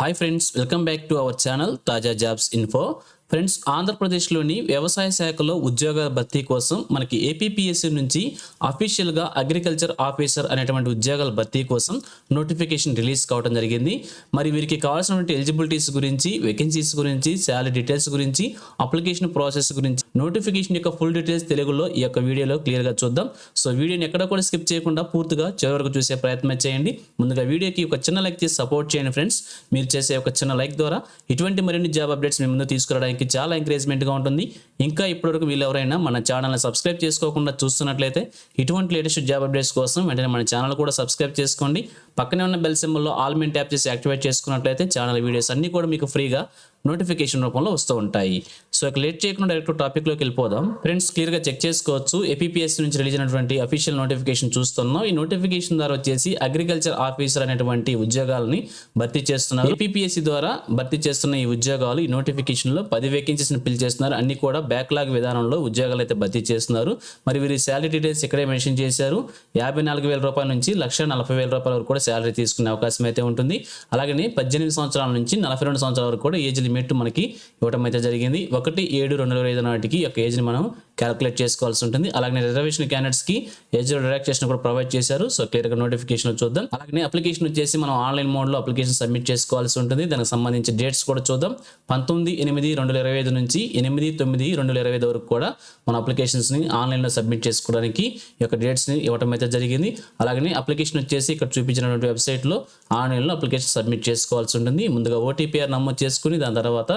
Hi friends, welcome back to our channel తాజా jobs info. Friends, ఆంధ్రప్రదేశ్లోని వ్యవసాయ శాఖలో ఉద్యోగాల భర్తీ కోసం మనకి ఏపీపీఎస్సీ నుంచి అఫీషియల్గా అగ్రికల్చర్ ఆఫీసర్ అనేటువంటి ఉద్యోగాల భర్తీ కోసం నోటిఫికేషన్ రిలీజ్ కావడం జరిగింది. మరి వీరికి కావాల్సినటువంటి ఎలిజిబిలిటీస్ గురించి, వేకెన్సీస్ గురించి, శాలరీ డీటెయిల్స్ గురించి, అప్లికేషన్ ప్రాసెస్ గురించి, నోటిఫికేషన్ యొక్క ఫుల్ డీటెయిల్స్ తెలుగులో ఈ యొక్క వీడియోలో క్లియర్గా చూద్దాం. సో వీడియోని ఎక్కడ కూడా స్కిప్ చేయకుండా పూర్తిగా చివరి వరకు చూసే ప్రయత్నం చేయండి. ముందుగా వీడియోకి ఒక చిన్న లైక్ చేసి సపోర్ట్ చేయండి ఫ్రెండ్స్. మీరు చేసే ఒక చిన్న లైక్ ద్వారా ఇటువంటి మరిన్ని జాబ్ అప్డేట్స్ మీ ముందు తీసుకురావడానికి చాలా ఎంకరేజ్మెంట్గా ఉంటుంది. ఇంకా ఇప్పటివరకు వీళ్ళు ఎవరైనా మన ఛానల్ని సబ్స్క్రైబ్ చేసుకోకుండా చూస్తున్నట్లయితే ఇటువంటి లేటెస్ట్ జాబ్ అప్డేట్స్ కోసం వెంటనే మన ఛానల్ కూడా సబ్స్క్రైబ్ చేసుకోండి. పక్కనే ఉన్న బెల్ సింబల్లో ఆల్ మెయిన్ ట్యాప్ చేసి యాక్టివేట్ చేసుకున్నట్లయితే ఛానల్ వీడియోస్ అన్నీ కూడా మీకు ఫ్రీగా నోటిఫికేషన్ రూపంలో వస్తూ ఉంటాయి. సో ఇక లేట్ చేయకుండా డైరెక్ట్ టాపిక్లోకి వెళ్ళిపోదాం. ఫ్రెండ్స్, క్లియర్గా చెక్ చేసుకోవచ్చు. ఏపీపీఎస్సీ నుంచి రిలీజ్ అయినటువంటి అఫీషియల్ నోటిఫికేషన్ చూస్తున్నాం. ఈ నోటిఫికేషన్ ద్వారా వచ్చేసి అగ్రికల్చర్ ఆఫీసర్ అనేటువంటి ఉద్యోగాలని భర్తీ చేస్తున్నారు. ఏపీపీఎస్సీ ద్వారా భర్తీ చేస్తున్న ఈ ఉద్యోగాలు ఈ నోటిఫికేషన్లో 10 వేకెన్సీస్ని ఫిల్ చేస్తున్నారు. అన్ని కూడా బ్యాక్లాగ్ విధానంలో ఉద్యోగాలు అయితే భర్తీ చేస్తున్నారు. మరి వీరి శాలరీ డీటెయిల్స్ ఇక్కడే మెన్షన్ చేశారు. 54,000 రూపాయల నుంచి 1,40,000 రూపాయల వరకు కూడా శాలరీ తీసుకునే అవకాశం అయితే ఉంటుంది. అలాగే 18 సంవత్సరాల నుంచి 42 సంవత్సరాల వరకు కూడా ఏజ్ లిమిట్ మనకి ఇవ్వడం అయితే జరిగింది. 1/7/2025 నాటికి యొక్క ఏజ్ని మనం క్యాలిక్యులేట్ చేసుకోవాల్సి ఉంటుంది. అలాగే రిజర్వేషన్ క్యాండిడేట్స్ కి ఏజ్ రిలాక్సేషన్ కూడా ప్రొవైడ్ చేశారు. సో క్లియర్ గా నోటిఫికేషన్ చూద్దాం. అలాగే అప్లికేషన్ వచ్చేసి మనం ఆన్లైన్ మోడ్ లో అప్లికేషన్ సబ్మిట్ చేసుకోవాల్సి ఉంటుంది. దానికి సంబంధించి డేట్స్ కూడా చూద్దాం. 19/8/2025 నుంచి 8/9/2025 వరకు కూడా మన అప్లికేషన్స్ ని ఆన్లైన్ లో సబ్మిట్ చేసుకోవడానికి ఈ యొక్క డేట్స్ ని ఇవ్వడం అయితే జరిగింది. అలాగే అప్లికేషన్ వచ్చేసి ఇక్కడ చూపించినటువంటి వెబ్సైట్ లో ఆన్లైన్ లో అప్లికేషన్ సబ్మిట్ చేసుకోవాల్సి ఉంటుంది. ముందుగా ఓటీపీఆర్ నమోదు చేసుకుని దాని తర్వాత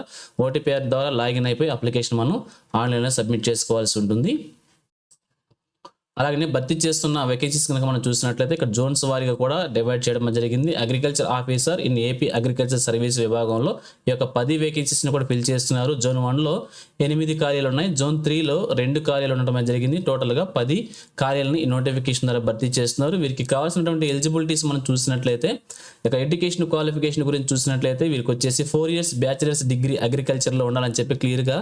ఓటీపీఆర్ ద్వారా లాగిన్ అయిపోయి అప్లికేషన్ మనం ఆన్లైన్లో సబ్మిట్ చేసుకోవాల్సి ఉంటుంది. అలాగే భర్తీ చేస్తున్న వేకెన్సీస్ కనుక మనం చూసినట్లయితే ఇక్కడ జోన్స్ వారీగా కూడా డివైడ్ చేయడం జరిగింది. Agriculture officer in AP agriculture service విభాగంలో ఈ యొక్క 10 వేకెన్సీస్ని కూడా ఫిల్ చేస్తున్నారు. జోన్ 1లో 8 ఖాళీలు ఉన్నాయి. జోన్ 3లో 2 ఖాళీలు ఉండడం జరిగింది. టోటల్గా 10 ఖాళీలను ఈ నోటిఫికేషన్ ద్వారా భర్తీ చేస్తున్నారు. వీరికి కావాల్సినటువంటి ఎలిజిబిలిటీస్ మనం చూసినట్లయితే ఇక ఎడ్యుకేషన్ క్వాలిఫికేషన్ గురించి చూసినట్లయితే వీరికి వచ్చేసి 4 years బ్యాచిలర్స్ డిగ్రీ అగ్రికల్చర్లో ఉండాలని చెప్పి క్లియర్గా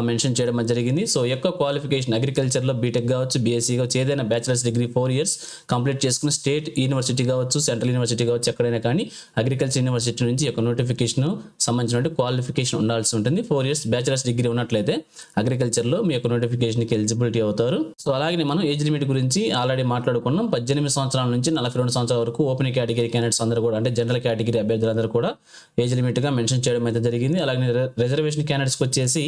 మెన్షన్ చేయడం జరిగింది. సో యొక్క క్వాలిఫికేషన్ అగ్రికల్చర్లో బీటెక్ కావచ్చు, బీఎస్సీ కావచ్చు, ఏదైనా బ్యాచిలర్స్ డిగ్రీ 4 years కంప్లీట్ చేసుకుని స్టేట్ యూనివర్సిటీ కావచ్చు, సెంట్రల్ యూనివర్సిటీ కావచ్చు, ఎక్కడైనా కానీ అగ్రికల్చర్ యూనివర్సిటీ నుంచి యొక్క నోటిఫికేషన్ సంబంధించిన క్వాలిఫికేషన్ ఉండాల్సి ఉంటుంది. 4 years బ్యాచిలర్స్ డిగ్రీ ఉన్నట్లయితే అగ్రికల్చర్లో మీ యొక్క నోటిఫికేషన్కి ఎలిజిబిలిటీ అవుతారు. సో అలాగే మనం ఏజ్ లిమిట్ గురించి ఆల్రెడీ మాట్లాడుకున్నాం. 18 సంవత్సరాల నుంచి 42 సంవత్సరాల వరకు ఓపెన్ కేటగిరీ క్యాండిడేట్స్ అందరూ కూడా, అంటే జనరల్ కేటగిరీ అభ్యర్థులందరూ కూడా ఏజ్ లిమిట్గా మెన్షన్ చేయడం అయితే జరిగింది. అలాగే రిజర్వేషన్ క్యాండిడేట్స్కి వచ్చేసి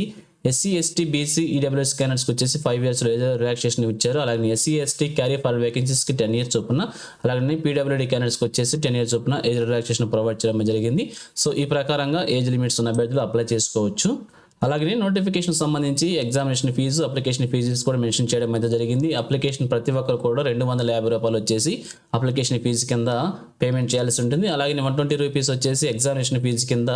ఎస్సీ, ఎస్టీ, బీసీ, ఈడబ్ల్యూఎస్ క్యాండిడేట్స్కి వచ్చేసి 5 years రిలాక్సేషన్ ఇచ్చారు. అలాగే ఎస్సీ, ఎస్టీ క్యారీ ఫర్ వేకెన్సీస్కి 10 years చొప్పున, అలాగే పీడబ్ల్యూడీ క్యాండిడేట్స్కి వచ్చేసి 10 years చొప్పున ఏజ్ రిలాక్సేషన్ ప్రొవైడ్ చేయడం జరిగింది. సో ఈ ప్రకారంగా ఏజ్ లిమిట్స్ ఉన్న అభ్యర్థులు అప్లై చేసుకోవచ్చు. అలాగే నోటిఫికేషన్ సంబంధించి ఎగ్జామినేషన్ ఫీజు, అప్లికేషన్ ఫీజెస్ కూడా మెన్షన్ చేయడం అయితే జరిగింది. అప్లికేషన్ ప్రతి ఒక్కరు కూడా 250 రూపాయలు వచ్చేసి అప్లికేషన్ ఫీజు కింద పేమెంట్ చేయాల్సి ఉంటుంది. అలాగే 120 రూపీస్ వచ్చేసి ఎగ్జామినేషన్ ఫీజు కింద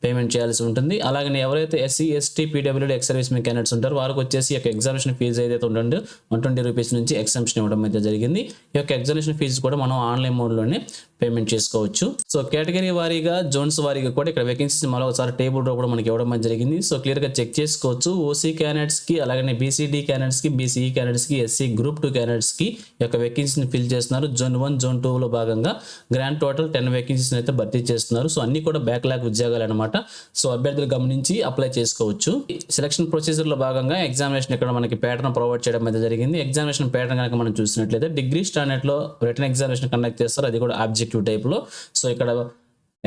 పేమెంట్ చేయాల్సి ఉంటుంది. అలాగే ఎవరైతే SC, ST, PWD ex service men candidates ఉంటారో వారికి వచ్చేసి ఈ యొక్క ఎగ్జామినేషన్ ఫీజు ఏదైతే ఉంటుందో 120 రూపీస్ నుంచి ఎగ్జామ్షన్ ఇవ్వడం అయితే జరిగింది. ఈ యొక్క ఎగ్జామినేషన్ ఫీజు కూడా మనం ఆన్లైన్ మోడ్లోనే పేమెంట్ చేసుకోవచ్చు. సో కేటగిరీ వారీగా, జోన్స్ వారీగా కూడా ఇక్కడ వేకెన్సీస్ మరొకసారి టేబుల్ లో కూడా మనకి ఇవ్వడం జరిగింది. సో క్లియర్గా చెక్ చేసుకోవచ్చు. ఓసీ క్యాండిడేట్స్కి, అలాగే బీసీడీ క్యాండిడేట్స్కి, బీసీఈ క్యాండిడేట్స్కి, ఎస్సీ గ్రూప్ 2 క్యాండిడేట్స్కి ఈ యొక్క వేకెన్సీని ఫిల్ చేస్తున్నారు. జోన్ 1, జోన్ 2లో భాగంగా గ్రాండ్ టోటల్ 10 వేకెన్సీస్ అయితే భర్తీ చేస్తున్నారు. సో అన్ని కూడా బ్యాక్లాగ్ ఉద్యోగాలు అనమాట. సో అభ్యర్థులు గమనించి అప్లై చేసుకోవచ్చు. సెలక్షన్ ప్రొసీజర్లో భాగంగా ఎగ్జామినేషన్ ఇక్కడ మనకి ప్యాటర్న్ ప్రొవైడ్ చేయడం అయితే జరిగింది. ఎగ్జామినేషన్ ప్యాటర్న్ కనుక మనం చూసినట్లయితే డిగ్రీ స్టాండర్డ్లో రిటన్ ఎగ్జామినేషన్ కండక్ట్ చేస్తారు. అది కూడా ఆబ్జెక్టివ్ టైప్లో. సో ఇక్కడ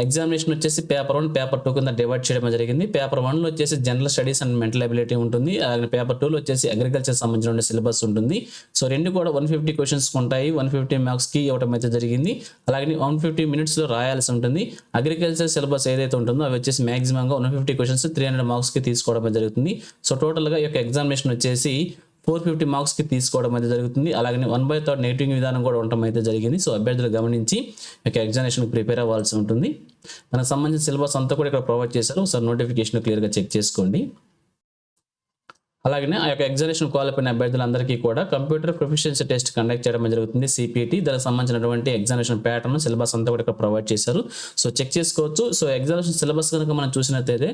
ఎగ్జామినేషన్ వచ్చేసి పేపర్ 1, పేపర్ 2 కింద డివైడ్ చేయడం జరిగింది. పేపర్ 1లో వచ్చేసి general studies and mental ability ఉంటుంది. అలాగే పేపర్ 2లో వచ్చేసి అగ్రికల్చర్ సంబంధించిన సిలబస్ ఉంటుంది. సో రెండు కూడా 150 క్వశ్చన్స్ ఉంటాయి. 150 మార్క్స్కి ఇవ్వడం అయితే జరిగింది. అలాగే 150 minutesలో రాయాల్సి ఉంటుంది. అగ్రికల్చర్ సిలబస్ ఏదైతే ఉంటుందో అవి వచ్చేసి మాక్సిమంగా 150 క్వశ్చన్స్ 300 మార్క్స్కి తీసుకోవడం జరుగుతుంది. సో టోటల్గా ఈ యొక్క ఎగ్జామినేషన్ వచ్చేసి 450 మార్క్స్కి తీసుకోవడం అయితే జరుగుతుంది. అలాగే 1/3 నెగిటివ్ విధానం కూడా ఉండటం అయితే జరిగింది. సో అభ్యర్థులు గమనించి ఇక ఎగ్జామినేషన్కి ప్రిపేర్ అవ్వాల్సి ఉంటుంది. దానికి సంబంధించిన సిలబస్ అంతా కూడా ఇక్కడ ప్రొవైడ్ చేశారు. ఒకసారి నోటిఫికేషన్ క్లియర్గా చెక్ చేసుకోండి. అలాగనే ఆ యొక్క ఎగ్జామినేషన్ క్వాలిఫై అయిన అభ్యర్థులందరికీ కూడా కంప్యూటర్ ప్రొఫిషియన్సీ టెస్ట్ కండక్ట్ చేయడం జరుగుతుంది, సిపిటి. దానికి సంబంధించినటువంటి ఎగ్జామినేషన్ ప్యాటర్న్, సిలబస్ అంతా కూడా ఇక్కడ ప్రొవైడ్ చేశారు. సో చెక్ చేసుకోవచ్చు. సో ఎగ్జామినేషన్ సిలబస్ కనుక మనం చూసినట్లయితే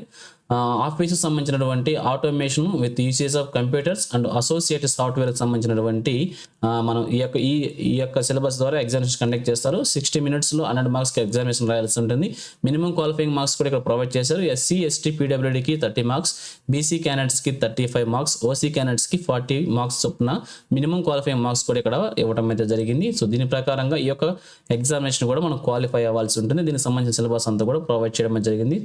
ఆఫీస్కి సంబంధించినటువంటి automation with usage of computers and associated సాఫ్ట్వేర్కి సంబంధించినటువంటి మనం ఈ యొక్క సిలబస్ ద్వారా ఎగ్జామినేషన్ కండక్ట్ చేస్తారు. 60 minutesలో 100 మార్క్స్కి ఎగ్జామినేషన్ రాయాల్సి ఉంటుంది. మినిమం క్వాలిఫైయింగ్ మార్క్స్ కూడా ఇక్కడ ప్రొవైడ్ చేశారు. ఎస్సీ, ఎస్టీ, పీడబ్ల్యూడీకి 30 మార్క్స్, బీసీ క్యాండిడేట్స్కి 35 మార్క్స్, ఓసీ క్యాండిడేట్స్కి 40 మార్క్స్ చొప్పున మినిమం క్వాలిఫైయింగ్ మార్క్స్ కూడా ఇక్కడ ఇవ్వడం అయితే జరిగింది. సో దీని ప్రకారంగా ఈ యొక్క ఎగ్జామినేషన్ కూడా మనం క్వాలిఫై అవ్వాల్సి ఉంటుంది. దీనికి సంబంధించిన సిలబస్ అంతా కూడా ప్రొవైడ్ చేయడం జరిగింది.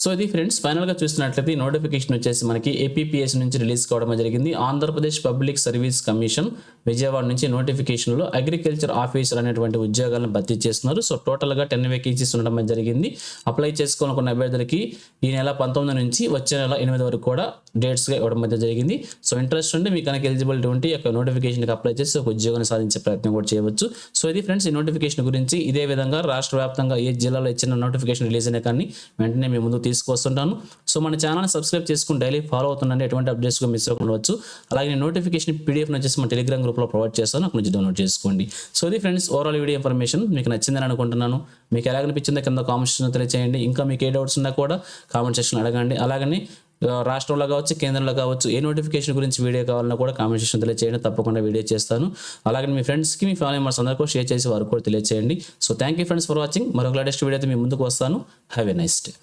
సో ఇది ఫ్రెండ్స్, ఫైనల్గా చూసినట్లయితే నోటిఫికేషన్ వచ్చేసి మనకి ఏపీపీఎస్ నుంచి రిలీజ్ కావడం జరిగింది. Andhra Pradesh public service commission Vijayawada నుంచి నోటిఫికేషన్లో అగ్రికల్చర్ ఆఫీసర్ అనేటువంటి ఉద్యోగాలను భర్తీ చేస్తున్నారు. సో టోటల్గా 10 వేకెన్సీస్ ఉండడం జరిగింది. అప్లై చేసుకోవాలనుకున్న అభ్యర్థులకి ఈ నెల 19 నుంచి వచ్చే నెల 8 వరకు కూడా డేట్స్గా ఇవ్వడం అయితే జరిగింది. సో ఇంట్రెస్ట్ ఉంటే మీకు కనుక ఎలిజిబిలిటీ ఉంటే యొక్క నోటిఫికేషన్కి అప్లై చేసి ఒక ఉద్యోగాన్ని సాధించే ప్రయత్నం కూడా చేయవచ్చు. సో ఇది ఫ్రెండ్స్ ఈ నోటిఫికేషన్ గురించి. ఇదే విధంగా రాష్ట్ర వ్యాప్తంగా ఏ జిల్లాలో ఇచ్చిన నోటిఫికేషన్ రిలీజ్ అయినా కానీ వెంటనే మీ ముందు తీసుకొస్తుంటాను. సో మన ఛానల్ని సబ్స్క్రైబ్ చేసుకుని డైలీ ఫాలో అవుతుండండి, ఎటువంటి అప్డేట్స్ మిస్ అవ్వవచ్చు. అలాగే నోటిఫికేషన్ పీడిఎఫ్ వచ్చేసి మన టెలిగ్రామ్ గ్రూప్లో ప్రొవైడ్ చేస్తాను, అక్కడ నుంచి డౌన్లోడ్ చేసుకోండి. సో ఇది ఫ్రెండ్స్ ఓవరాల్ వీడియో ఇన్ఫర్మేషన్ మీకు నచ్చిందని అనుకుంటున్నాను. మీకు ఎలా అనిపించిందో కింద కామెంట్ సెక్షన్లో తెలియజేయండి. ఇంకా మీకు ఏ డౌట్స్ ఉన్నా కూడా కామెంట్ సెక్షన్ అడగండి. అలాగని రాష్ట్రంలో కావచ్చు, కేంద్రంలో కావచ్చు, ఏ నోటిఫికేషన్ గురించి వీడియో కావాలన్నా కూడా కామెంట్ సెక్షన్ తెలియజేయండి, తప్పకుండా వీడియో చేస్తాను. అలాగే మీ ఫ్రెండ్స్కి, మీ ఫ్యామిలీ మెంబర్స్ అందరికీ షేర్ చేసి వారికి కూడా తెలియజేయండి. So thank you friends for watching. మరొక లేటెస్ట్ వీడియో అయితే మీ ముందుకు వస్తాను. Have a nice day.